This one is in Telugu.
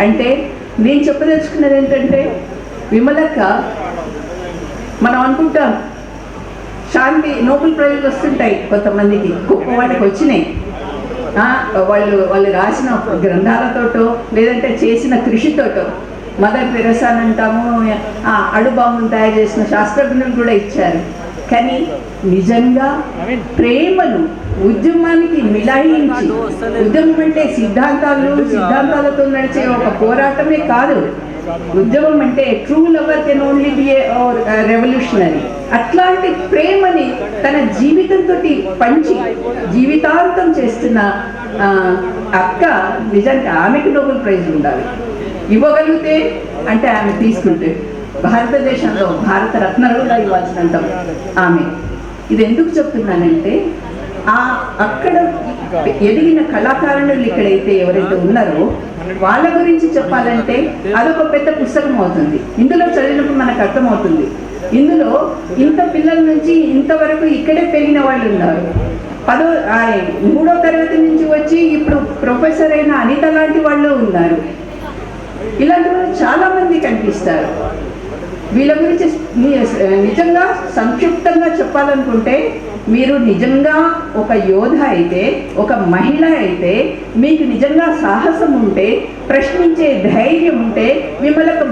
అంటే నేను చెప్పదలుచుకున్నది ఏంటంటే, విమలక్క మనం అనుకుంటాం శాంతి నోబెల్ ప్రైజులు వస్తుంటాయి కొంతమందికి, గొప్ప వాళ్ళకి వచ్చినాయి. వాళ్ళు రాసిన గ్రంథాలతోటో లేదంటే చేసిన కృషితోటో. మదర్ తెరెసా అని అంటాము, అణుబాంబును తయారు చేసిన శాస్త్రజ్ఞులు కూడా ఇచ్చారు. కానీ నిజంగా ప్రేమను ఉద్యమానికి మిలాయించి, ఉద్యమం అంటే సిద్ధాంతాలతో నడిచే ఒక పోరాటమే కాదు. ఉద్యమం అంటే true lover can only be revolutionary. అట్లాంటి ప్రేమని తన జీవితంతో పంచి జీవితాంతం చేస్తున్న అక్క నిజంగా ఆమెకు నోబెల్ ప్రైజ్ ఉండాలి. ఇవ్వగలిగితే అంటే ఆమె తీసుకుంటే భారతదేశంలో భారత రత్న కూడా ఇవ్వాల్సినంత ఆమె. ఇది ఎందుకు చెప్తున్నానంటే, అక్కడ ఎదిగిన కళాకారులు ఇక్కడైతే ఎవరైతే ఉన్నారో వాళ్ళ గురించి చెప్పాలంటే అదొక పెద్ద పుస్తకం అవుతుంది. ఇందులో చదివినప్పుడు మనకు అర్థమవుతుంది. ఇందులో ఇంత పిల్లల నుంచి ఇంతవరకు ఇక్కడే పెరిగిన వాళ్ళు ఉన్నారు. 3వ తరగతి నుంచి వచ్చి ఇప్పుడు ప్రొఫెసర్ అయిన అనిత లాంటి వాళ్ళు ఉన్నారు. ఇలాంటి వాళ్ళు చాలా మంది కనిపిస్తారు. వీళ్ళ గురించి నిజంగా సంక్షిప్తంగా చెప్పాలనుకుంటే, మీరు నిజంగా ఒక యోధ అయితే, ఒక మహిళ అయితే, మీకు నిజంగా సాహసం ఉంటే, ప్రశ్నించే ధైర్యం ఉంటే, మిమ్మల్ని